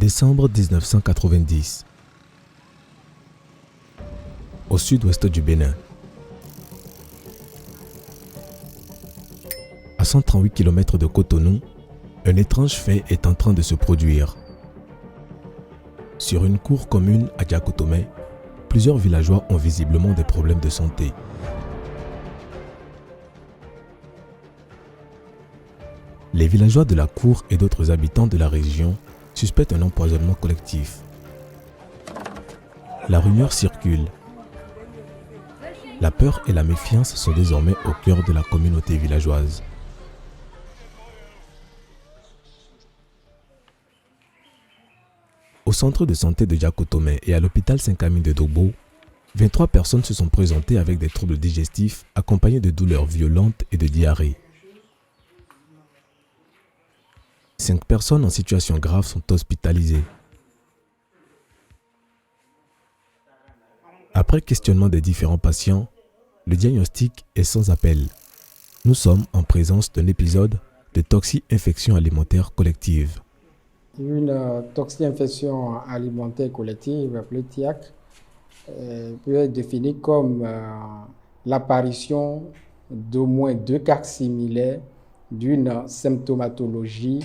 Décembre 1990. Au sud-ouest du Bénin. À 138 km de Cotonou, un étrange fait est en train de se produire. Sur une cour commune à Diakotomé, plusieurs villageois ont visiblement des problèmes de santé. Les villageois de la cour et d'autres habitants de la région suspectent un empoisonnement collectif. La rumeur circule. La peur et la méfiance sont désormais au cœur de la communauté villageoise. Au centre de santé de Diakotomé et à l'hôpital Saint-Camille de Dogbo, 23 personnes se sont présentées avec des troubles digestifs accompagnés de douleurs violentes et de diarrhée. 5 personnes en situation grave sont hospitalisées. Après questionnement des différents patients, le diagnostic est sans appel. Nous sommes en présence d'un épisode de toxi-infection alimentaire collective. Une toxi-infection alimentaire collective, appelée TIAC, peut être définie comme l'apparition d'au moins 2 cas similaires d'une symptomatologie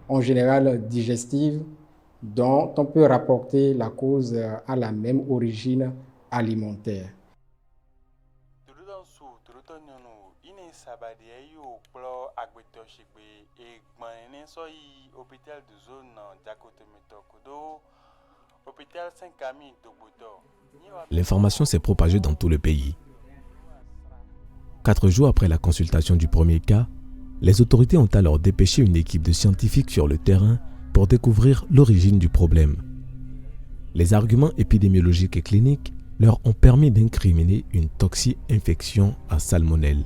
en général digestive dont on peut rapporter la cause à la même origine alimentaire. L'information s'est propagée dans tout le pays. 4 jours après la consultation du premier cas, les autorités ont alors dépêché une équipe de scientifiques sur le terrain pour découvrir l'origine du problème. Les arguments épidémiologiques et cliniques leur ont permis d'incriminer une toxi-infection à salmonelle.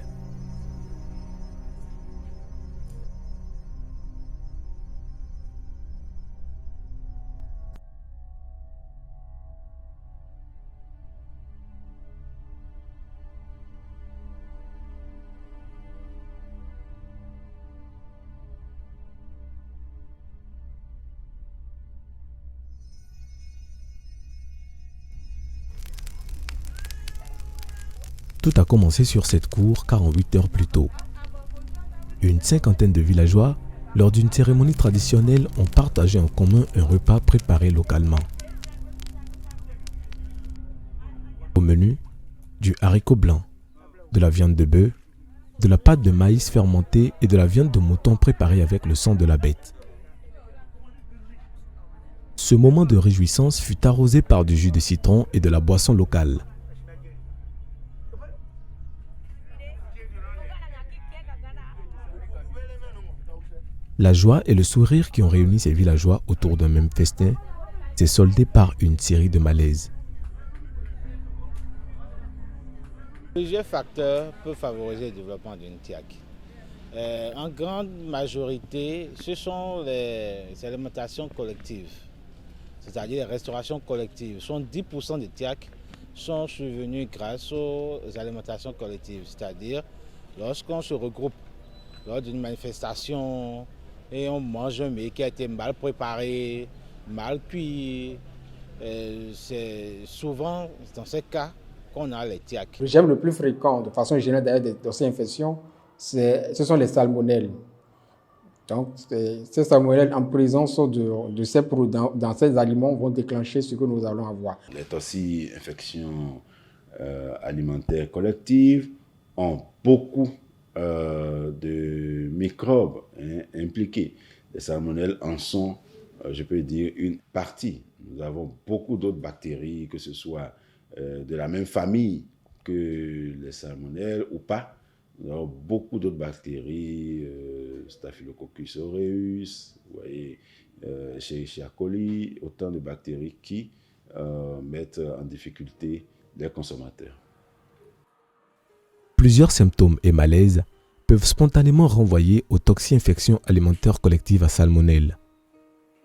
Tout a commencé sur cette cour 48 heures plus tôt. Une cinquantaine de villageois, lors d'une cérémonie traditionnelle, ont partagé en commun un repas préparé localement. Au menu, du haricot blanc, de la viande de bœuf, de la pâte de maïs fermentée et de la viande de mouton préparée avec le sang de la bête. Ce moment de réjouissance fut arrosé par du jus de citron et de la boisson locale. La joie et le sourire qui ont réuni ces villageois autour d'un même festin s'est soldé par une série de malaises. Plusieurs facteurs peuvent favoriser le développement d'une TIAC. En grande majorité, ce sont les alimentations collectives, c'est-à-dire les restaurations collectives. 10% des TIAC sont survenus grâce aux alimentations collectives, c'est-à-dire lorsqu'on se regroupe lors d'une manifestation et on mange un mets qui a été mal préparé, mal cuit. C'est souvent dans ces cas qu'on a les TIAC. Le germe le plus fréquent, de façon générale d'ailleurs des toxi-infections, ce sont les salmonelles. Donc, ces salmonelles en présence de ces produits dans ces aliments vont déclencher ce que nous allons avoir. Les toxi-infections alimentaires collectives ont beaucoup de microbes impliqués. Les salmonelles en sont, je peux dire, une partie. Nous avons beaucoup d'autres bactéries, que ce soit de la même famille que les salmonelles ou pas. Nous avons beaucoup d'autres bactéries, Staphylococcus aureus, vous voyez, Escherichia coli, autant de bactéries qui mettent en difficulté les consommateurs. Plusieurs symptômes et malaises peuvent spontanément renvoyer aux toxi-infections alimentaires collectives à salmonelle.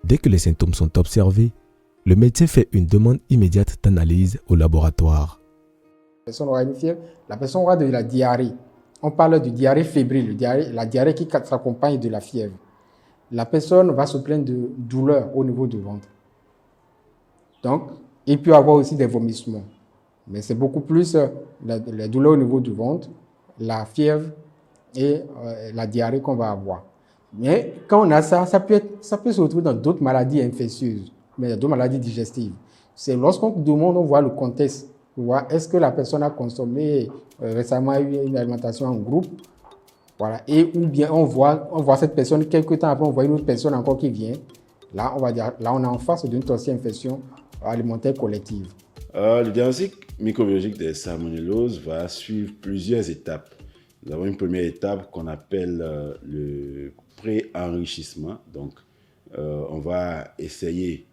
Dès que les symptômes sont observés, le médecin fait une demande immédiate d'analyse au laboratoire. La personne aura de la diarrhée. On parle de diarrhée fébrile, la diarrhée qui s'accompagne de la fièvre. la personne va se plaindre de douleur au niveau du ventre. Donc, il peut y avoir aussi des vomissements. Mais c'est beaucoup plus la douleur au niveau du ventre, la fièvre et la diarrhée qu'on va avoir. Mais quand on a ça, ça peut se retrouver dans d'autres maladies infectieuses, mais d'autres maladies digestives. C'est lorsqu'on demande, on voit le contexte. On voit est-ce que la personne a consommé récemment une alimentation en groupe, voilà, et ou bien on voit cette personne, quelques temps après, on voit une autre personne encore qui vient. Là, on va dire, là, on est en face d'une toxi-infection alimentaire collective. Le diagnostic microbiologique des salmonelloses va suivre plusieurs étapes. Nous avons une première étape qu'on appelle le pré-enrichissement. Donc, on va essayer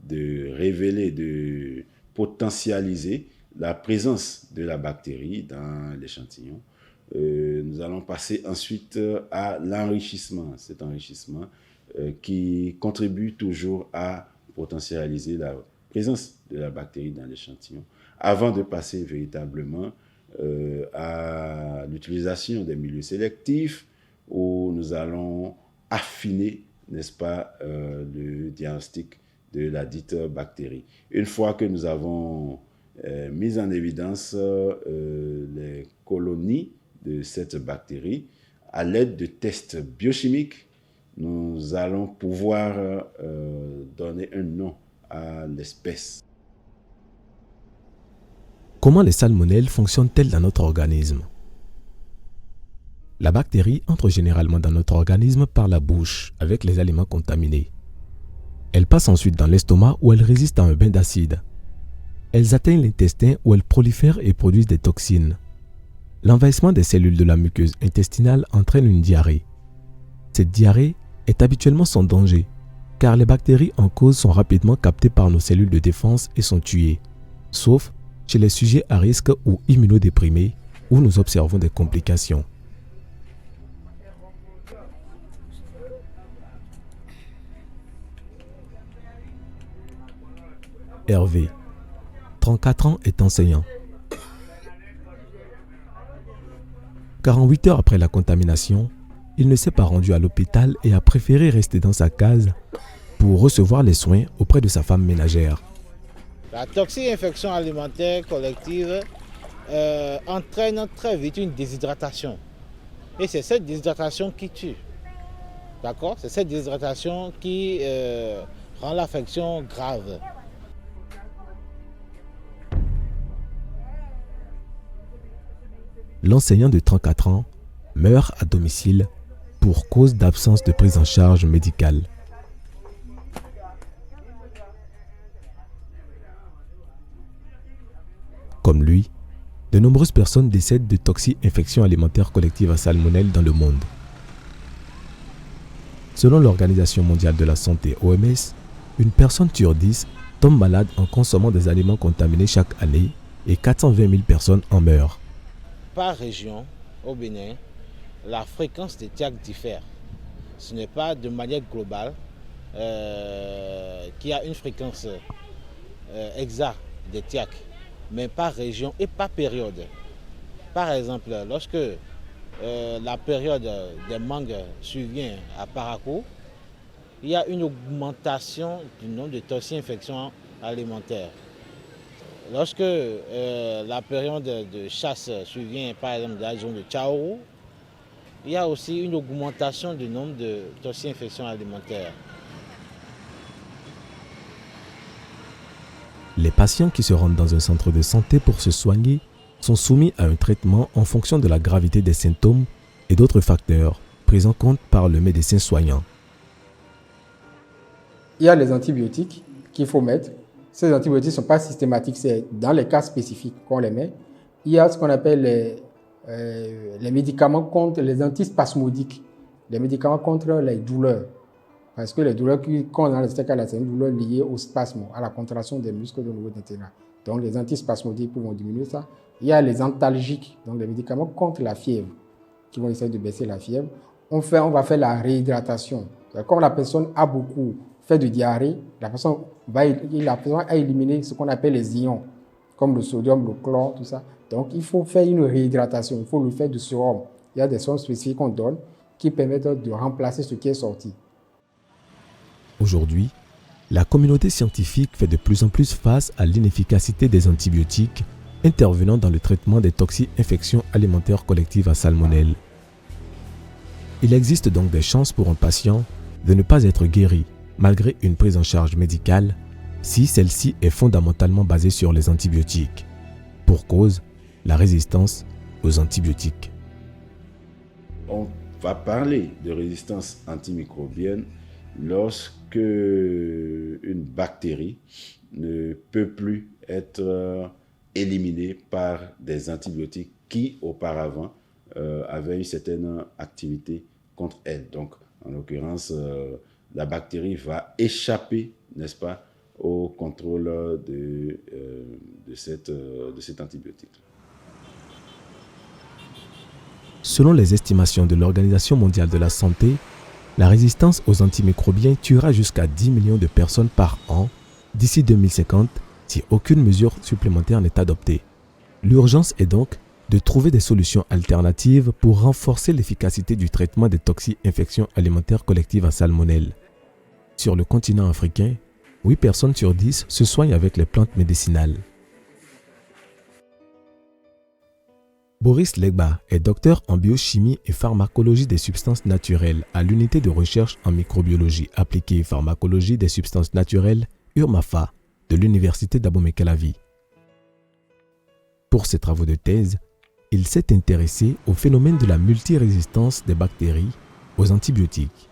de révéler, de potentialiser la présence de la bactérie dans l'échantillon. Nous allons passer ensuite à l'enrichissement. Cet enrichissement qui contribue toujours à potentialiser la présence de la bactérie dans l'échantillon, avant de passer véritablement à l'utilisation des milieux sélectifs, où nous allons affiner, n'est-ce pas, le diagnostic de la dite bactérie. Une fois que nous avons mis en évidence les colonies de cette bactérie, à l'aide de tests biochimiques, nous allons pouvoir donner un nom à l'espèce. Comment les salmonelles fonctionnent-elles dans notre organisme? La bactérie entre généralement dans notre organisme par la bouche avec les aliments contaminés. Elle passe ensuite dans l'estomac où elle résiste à un bain d'acide. Elles atteignent l'intestin où elles prolifèrent et produisent des toxines. L'envahissement des cellules de la muqueuse intestinale entraîne une diarrhée. Cette diarrhée est habituellement sans danger, car les bactéries en cause sont rapidement captées par nos cellules de défense et sont tuées, sauf chez les sujets à risque ou immunodéprimés, où nous observons des complications. Hervé, 34 ans, est enseignant. 48 heures après la contamination, il ne s'est pas rendu à l'hôpital et a préféré rester dans sa case pour recevoir les soins auprès de sa femme ménagère. La toxi-infection alimentaire collective entraîne très vite une déshydratation. Et c'est cette déshydratation qui tue. D'accord? C'est cette déshydratation qui rend l'affection grave. L'enseignant de 34 ans meurt à domicile pour cause d'absence de prise en charge médicale. Comme lui, de nombreuses personnes décèdent de toxi-infection alimentaire collective à salmonelle dans le monde. Selon l'Organisation mondiale de la santé (OMS), une personne sur 10 tombe malade en consommant des aliments contaminés chaque année et 420 000 personnes en meurent. Par région, au Bénin, la fréquence des TIAC diffère. Ce n'est pas de manière globale qu'il y a une fréquence exacte des TIAC, mais par région et par période. Par exemple, lorsque la période des mangues survient à Parakou, il y a une augmentation du nombre de toxi-infections alimentaires. Lorsque la période de chasse survient, par exemple, dans la zone de Tchaourou, il y a aussi une augmentation du nombre de toxi-infections alimentaires. Les patients qui se rendent dans un centre de santé pour se soigner sont soumis à un traitement en fonction de la gravité des symptômes et d'autres facteurs pris en compte par le médecin soignant. Il y a les antibiotiques qu'il faut mettre. Ces antibiotiques ne sont pas systématiques, c'est dans les cas spécifiques qu'on les met. Il y a ce qu'on appelle les médicaments contre les antispasmodiques, les médicaments contre les douleurs. Parce que les douleurs qu'on a dans ce cas-là, c'est une douleur liée au spasme, à la contraction des muscles au niveau intestin. Donc les antispasmodiques vont diminuer ça. Il y a les antalgiques, donc les médicaments contre la fièvre, qui vont essayer de baisser la fièvre. On va faire la réhydratation. Quand la personne a beaucoup fait de diarrhée, la personne a éliminé ce qu'on appelle les ions, comme le sodium, le chlore, tout ça. Donc il faut faire une réhydratation, il faut le faire du sérum. Il y a des sérums spécifiques qu'on donne qui permettent de remplacer ce qui est sorti. Aujourd'hui, la communauté scientifique fait de plus en plus face à l'inefficacité des antibiotiques intervenant dans le traitement des toxi-infections alimentaires collectives à salmonelle. Il existe donc des chances pour un patient de ne pas être guéri malgré une prise en charge médicale si celle-ci est fondamentalement basée sur les antibiotiques. Pour cause, la résistance aux antibiotiques. On va parler de résistance antimicrobienne lorsque une bactérie ne peut plus être éliminée par des antibiotiques qui auparavant avaient une certaine activité contre elle. Donc, en l'occurrence, la bactérie va échapper, n'est-ce pas, au contrôle de cet antibiotique. Selon les estimations de l'Organisation mondiale de la santé, la résistance aux antimicrobiens tuera jusqu'à 10 millions de personnes par an d'ici 2050 si aucune mesure supplémentaire n'est adoptée. L'urgence est donc de trouver des solutions alternatives pour renforcer l'efficacité du traitement des toxi-infections alimentaires collectives à salmonelle. Sur le continent africain, 8 personnes sur 10 se soignent avec les plantes médicinales. Boris Legba est docteur en biochimie et pharmacologie des substances naturelles à l'unité de recherche en microbiologie appliquée et pharmacologie des substances naturelles URMAFA de l'université d'Abomey-Calavi. Pour ses travaux de thèse, il s'est intéressé au phénomène de la multirésistance des bactéries aux antibiotiques.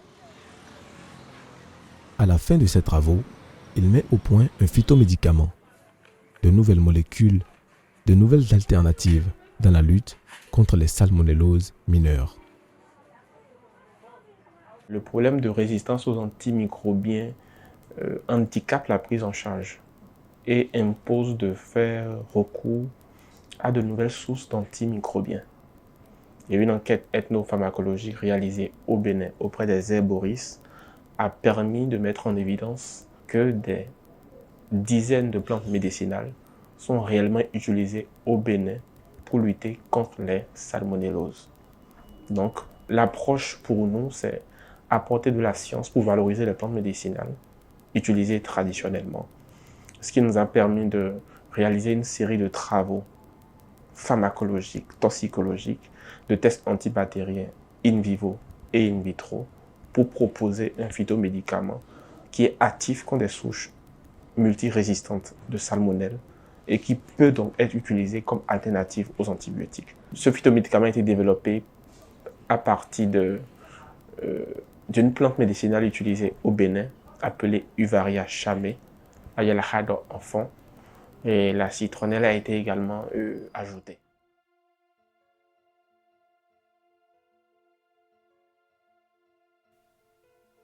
À la fin de ses travaux, il met au point un phytomédicament, de nouvelles molécules, de nouvelles alternatives dans la lutte contre les salmonelloses mineures. Le problème de résistance aux antimicrobiens handicape la prise en charge et impose de faire recours à de nouvelles sources d'antimicrobiens. Et une enquête ethnopharmacologique réalisée au Bénin auprès des herboristes a permis de mettre en évidence que des dizaines de plantes médicinales sont réellement utilisées au Bénin pour lutter contre les salmonelloses. Donc, l'approche pour nous, c'est apporter de la science pour valoriser les plantes médicinales utilisées traditionnellement. Ce qui nous a permis de réaliser une série de travaux pharmacologiques, toxicologiques, de tests antibactériens in vivo et in vitro pour proposer un phytomédicament qui est actif contre des souches multirésistantes de salmonelle et qui peut donc être utilisé comme alternative aux antibiotiques. Ce phytomédicament a été développé à partir d'une plante médicinale utilisée au Bénin, appelée Uvaria chamé, Ayalahado enfant, et la citronnelle a été également ajoutée.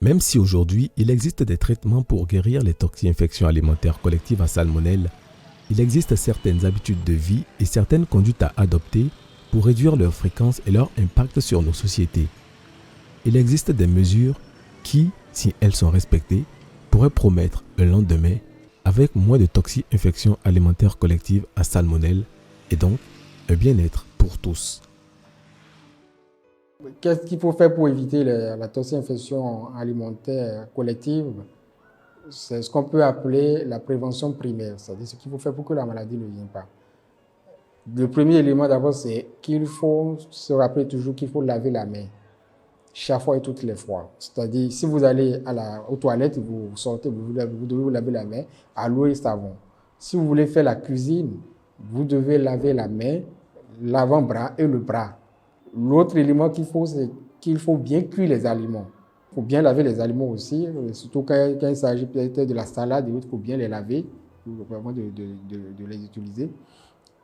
Même si aujourd'hui, il existe des traitements pour guérir les toxi-infections alimentaires collectives à salmonelle, il existe certaines habitudes de vie et certaines conduites à adopter pour réduire leur fréquence et leur impact sur nos sociétés. Il existe des mesures qui, si elles sont respectées, pourraient promettre un lendemain avec moins de toxi-infections alimentaires collectives à salmonelle et donc un bien-être pour tous. Qu'est-ce qu'il faut faire pour éviter la toxi-infection alimentaire collective? C'est ce qu'on peut appeler la prévention primaire, c'est-à-dire ce qu'il faut faire pour que la maladie ne vienne pas. Le premier élément d'abord, c'est qu'il faut se rappeler toujours qu'il faut laver la main, chaque fois et toutes les fois. C'est-à-dire, si vous allez aux toilettes, vous sortez, vous devez vous laver la main à l'eau et savon. Si vous voulez faire la cuisine, vous devez laver la main, l'avant-bras et le bras. L'autre élément qu'il faut, c'est qu'il faut bien cuire les aliments. Il faut bien laver les aliments aussi, surtout quand il s'agit peut-être de la salade et autres, il faut bien les laver, avant de les utiliser.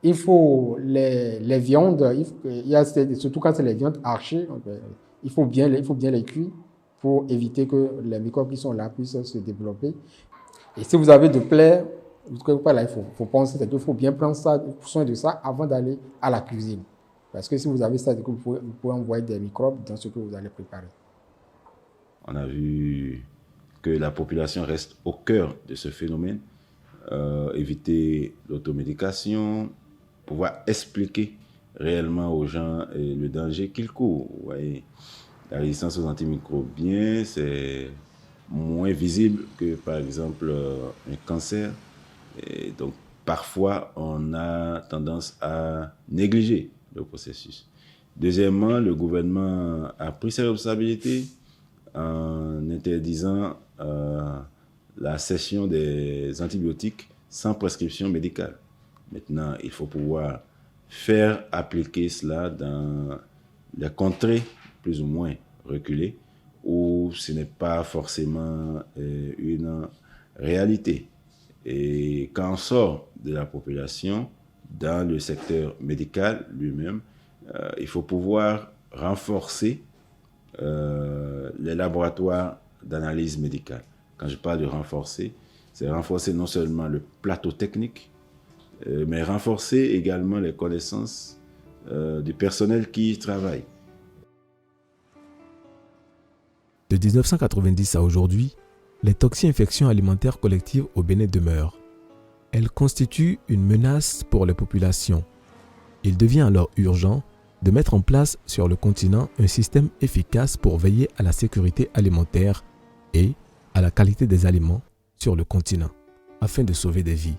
Il faut les viandes, surtout quand c'est les viandes hachées, il faut bien les cuire pour éviter que les microbes qui sont là puissent se développer. Et si vous avez de plaies, il faut penser qu'il faut bien prendre soin de ça avant d'aller à la cuisine. Parce que si vous avez ça, vous pouvez envoyer des microbes dans ce que vous allez préparer. On a vu que la population reste au cœur de ce phénomène. Éviter l'automédication, pouvoir expliquer réellement aux gens le danger qu'ils courent. Vous voyez, la résistance aux antimicrobiens, c'est moins visible que, par exemple, un cancer. Et donc, parfois, on a tendance à négliger le processus. Deuxièmement, le gouvernement a pris ses responsabilités en interdisant la cession des antibiotiques sans prescription médicale. Maintenant, il faut pouvoir faire appliquer cela dans les contrées plus ou moins reculées où ce n'est pas forcément une réalité. Et quand on sort de la population dans le secteur médical lui-même, il faut pouvoir renforcer les laboratoires d'analyse médicale. Quand je parle de renforcer, c'est renforcer non seulement le plateau technique, mais renforcer également les connaissances du personnel qui y travaille. De 1990 à aujourd'hui, les toxi-infections alimentaires collectives au Bénin demeurent. Elles constituent une menace pour les populations. Il devient alors urgent de mettre en place sur le continent un système efficace pour veiller à la sécurité alimentaire et à la qualité des aliments sur le continent, afin de sauver des vies.